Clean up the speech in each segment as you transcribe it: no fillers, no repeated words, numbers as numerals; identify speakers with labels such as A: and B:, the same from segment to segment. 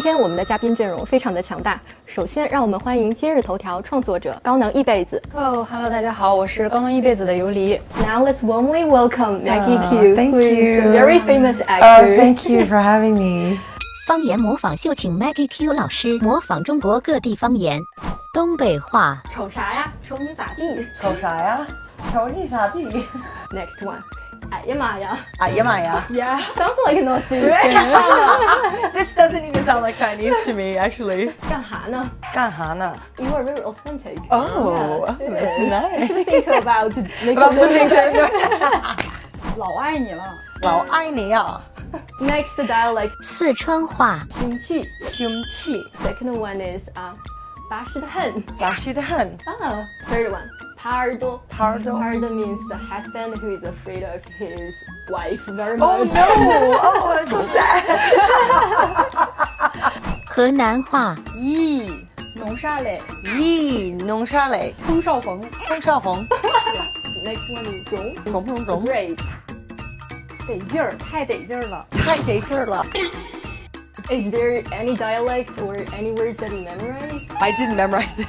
A: 天我们的嘉宾阵容非常的强大。首先，让我们欢迎今日头条创作者高能一辈子。
B: Hello， 大家好，我是高能一辈子的尤黎。
A: Now let's warmly welcome MaggieQ,
C: Thank
A: who is
C: you.
A: a very famous actor.
C: Thank you for having me.
D: 方言模仿秀，请 MaggieQ 老师模仿中国各地方言。东北话。
A: 瞅啥呀？瞅你咋地？
C: 瞅啥呀？瞅你咋地
A: Next one. 哎呀妈呀！
C: 哎呀妈呀
A: Yeah, sounds like an Aussie.
C: This doesn't even sound like Chinese to me, actually.
A: 干哈呢？
C: 干哈呢
A: You are very authentic.
C: Oh,
A: Yeah, it
C: that's
A: is.
C: nice.
A: You should think about making
C: About
A: a
C: moving
A: to
B: 老爱你了。
C: 老爱你啊
A: Next dialect.
D: 四川话。
A: 凶气。
C: 凶气
A: Second one is 巴适的很。
C: 巴适的很
A: Third one. 耙耳朵
C: Pardon
A: means the husband who is afraid of his wife very
C: Oh
A: much.
C: no! Oh, that's so sad.
D: 河南话。
B: 咦，弄啥嘞？
C: 咦，弄啥嘞？
B: 风少冯。
C: 风少冯
A: Next one is
C: 中
A: Great.
B: 得劲儿，太得劲儿了。
C: 太得劲儿了
A: Is there any dialect or any words that you memorize?
C: I didn't memorize it.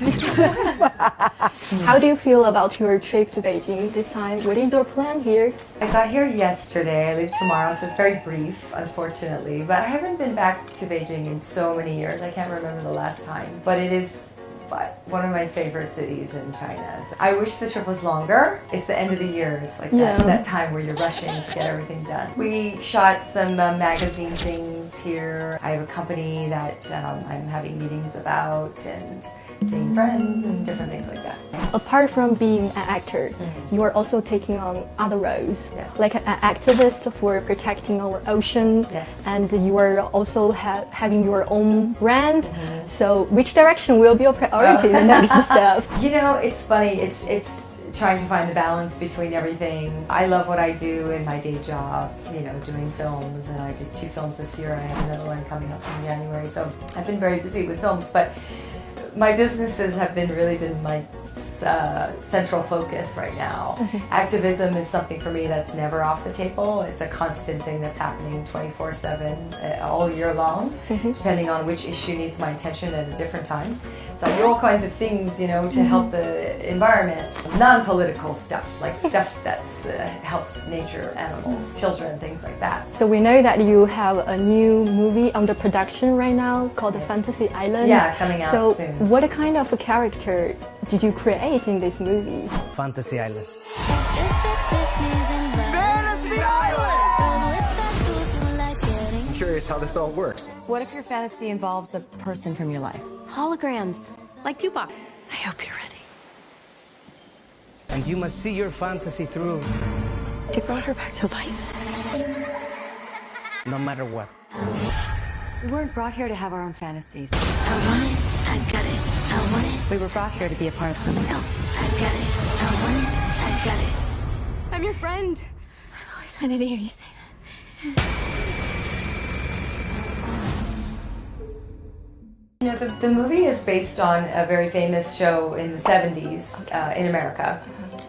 A: How do you feel about your trip to Beijing this time? What is your plan here?
E: I got here yesterday. I leave tomorrow, so it's very brief, unfortunately. But I haven't been back to Beijing in so many years. I can't remember the last time. But it is one of my favorite cities in China. I wish the trip was longer. It's the end of the year. It's like that time where you're rushing to get everything done. We shot some magazine things here. I have a company that I'm having meetings about and seeing friends and different things like that.
A: Apart from being an actor, you are also taking on other roles,
E: Yes.
A: like an activist for protecting our ocean,
E: Yes.
A: and you are also having your own brand. So, which direction will be your priority in the next step?
E: You know, it's funny. It's trying to find the balance between everything. I love what I do in my day job, you know, doing films, and I did 2 films this year. I have another one coming up in January. So I've been very busy with films, but my businesses have really been my central focus right now. Activism is something for me that's never off the table. It's a constant thing that's happening 24/7 all year long, depending on which issue needs my attention at a different time. So I do all kinds of things, you know, to help the environment. Non-political stuff, like stuff that's helps nature, animals, children, things like that.
A: So we know that you have a new movie under production right now called Fantasy Island.
E: Yeah, coming out
A: so
E: soon.
A: what kind of a character did you create in this movie?
F: Fantasy Island. I'm curious how this all works.
G: What if your fantasy involves a person from your life?
D: Holograms. Like Tupac.
G: I hope you're ready.
F: And you must see your fantasy through,
G: It brought her back to life.
F: no matter what.
G: We weren't brought here to have our own fantasies.
D: I want it. I got it. I want it.
G: We were brought here to be a part of something else.
D: I got it. I want it. I got it.
A: I'm your friend.
D: I've always wanted to hear you say that.
E: You know, the movie is based on a very famous show in the 70s in America.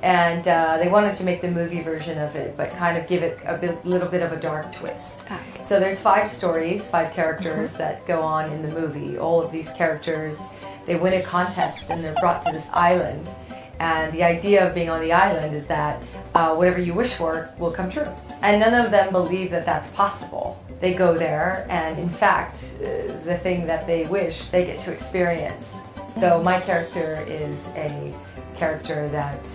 E: And they wanted to make the movie version of it, but kind of give it a little bit of a dark twist. So there's 5 stories, 5 characters that go on in the movie. All of these characters, they win a contest and they're brought to this island. And the idea of being on the island is that whatever you wish for will come true. And none of them believe that that's possible. They go there, and in fact, the thing that they wish, they get to experience. So my character is a character that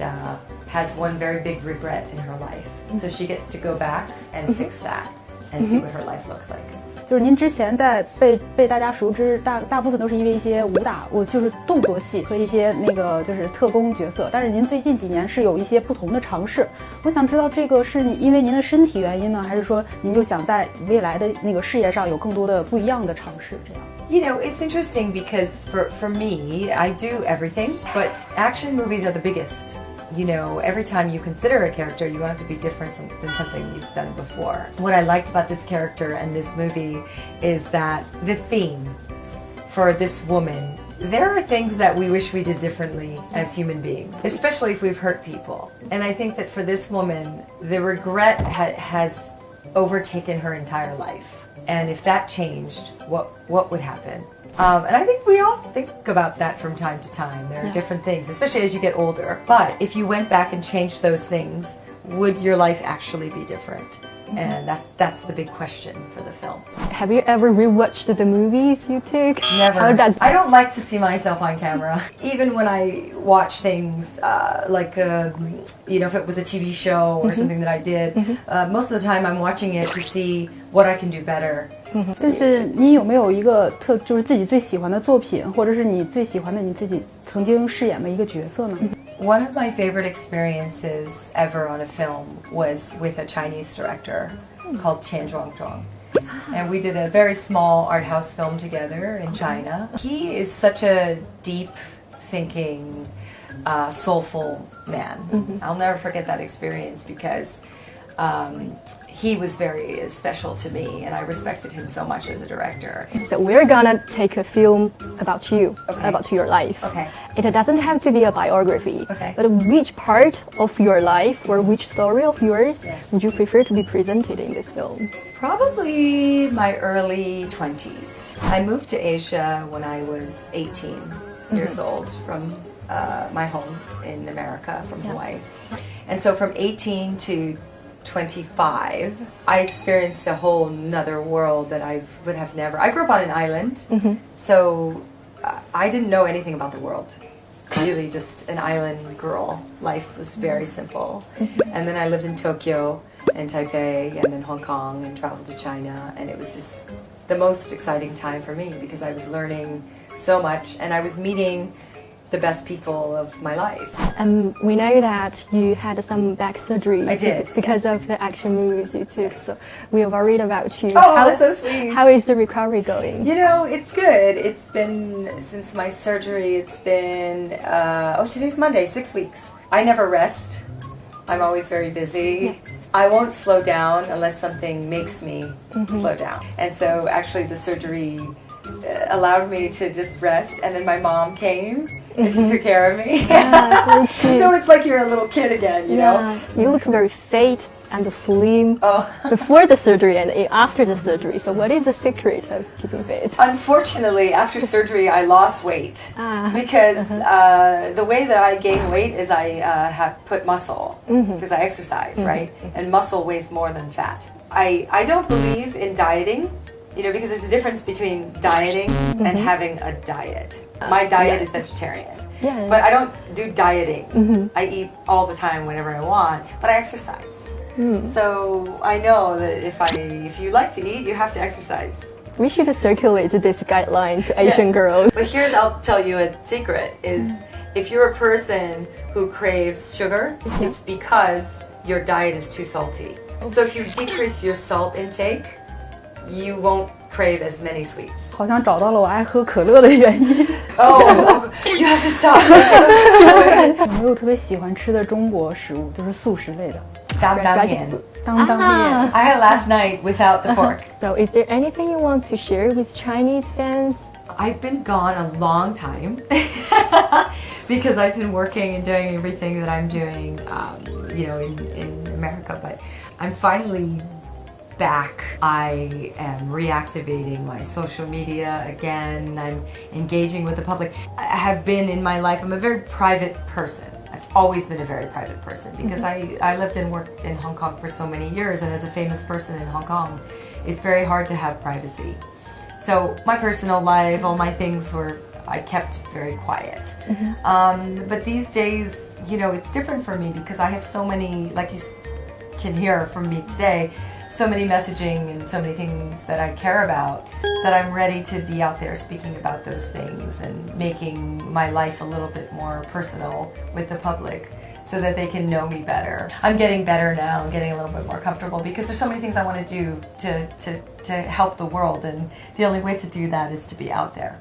E: has one very big regret in her life. So she gets to go back and fix that and see what her life looks like.
B: 就是您之前在被大家熟知，大部分都是因为一些武打，就是动作戏和一些那个就是特工角色。但是您最近几年是有一些不同的尝试。我想知道这个是因为您的身体原因呢，还是说您就想在未来的那个事业上有更多的不一样的尝试？这样。
E: You know, it's interesting because for me, I do everything, but action movies are the biggest. You know, every time you consider a character, you want it to be different than something you've done before. What I liked about this character and this movie is that the theme for this woman, there are things that we wish we did differently as human beings, especially if we've hurt people. And I think that for this woman, the regret has overtaken her entire life. And if that changed, what would happen? And I think we all think about that from time to time. There are different things, especially as you get older. But if you went back and changed those things, would your life actually be different? And that's the big question for the film.
A: Have you ever rewatched the movies you took?
E: Never.
A: How does
E: I don't like to see myself on camera. Even when I watch things like, if it was a TV show or something that I did, most of the time I'm watching it to see what I can do better.
B: 但是你有没有一个就是自己最喜欢的作品，或者是你最喜欢的你自己曾经饰演的一个角色呢？
E: One of my favorite experiences ever on a film was with a Chinese director called Tian Zhuangzhuang. And we did a very small art house film together in China. He is such a deep thinking, soulful man. I'll never forget that experience because he was very special to me, and I respected him so much as a director.
A: So we're gonna take a film about you, about your life.
E: Okay.
A: It doesn't have to be a biography.
E: Okay.
A: But which part of your life or which story of yours would you prefer to be presented in this film?
E: Probably my early 20s. I moved to Asia when I was 18 years old from my home in America, from Hawaii. And so from 18 to 25, I experienced a whole nother world that I would have never. I grew up on an island, so I didn't know anything about the world. Really just an island girl. Life was very simple. And then I lived in Tokyo and Taipei and then Hong Kong and traveled to China, and it was just the most exciting time for me because I was learning so much and I was meeting the best people of my life.
A: We know that you had some back surgery.
E: I did,
A: because of the action movies you took. So we are worried about you.
E: Oh, that's so sweet.
A: How is the recovery going?
E: You know, it's good. It's been, since my surgery, it's been, today's Monday, 6 weeks. I never rest. I'm always very busy. I won't slow down unless something makes me slow down. And so actually the surgery allowed me to just rest, and then my mom came and she took care of me. So it's like you're a little kid again, you know?
A: You look very fit and slim
E: Oh.
A: before the surgery and after the surgery. So what is the secret of keeping fit?
E: Unfortunately, after surgery, I lost weight because the way that I gain weight is I have put muscle because I exercise, right? And muscle weighs more than fat. I don't believe in dieting, you know, because there's a difference between dieting and having a diet. My diet is vegetarian. But I don't do dieting. I eat all the time whenever I want, but I exercise. So I know that if you like to eat, you have to exercise.
A: We should circulate this guideline to Asian girls.
E: But I'll tell you a secret is if you're a person who craves sugar, it's because your diet is too salty. So if you decrease your salt intake, you won't crave as many sweets.
B: 好像找到了我爱喝可乐的原因。
E: Oh, you have to stop.
B: 有没有特别喜欢吃的中国食物，就是素食类的？
E: 担担面。
B: 担担面。
E: I had it last night without the pork.
A: So is there anything you want to share with Chinese fans?
E: I've been gone a long time because I've been working and doing everything that I'm doing, in America. But I'm finally back. I am reactivating my social media again. I'm engaging with the public. I have been in my life. I'm a very private person. I've always been a very private person because I lived and worked in Hong Kong for so many years, and as a famous person in Hong Kong, it's very hard to have privacy. So my personal life, all my things I kept very quiet. But these days, it's different for me because I have so many, like you can hear from me today, so many messaging and so many things that I care about that I'm ready to be out there speaking about those things and making my life a little bit more personal with the public so that they can know me better. I'm getting better now and getting a little bit more comfortable because there's so many things I want to do to help the world, and the only way to do that is to be out there.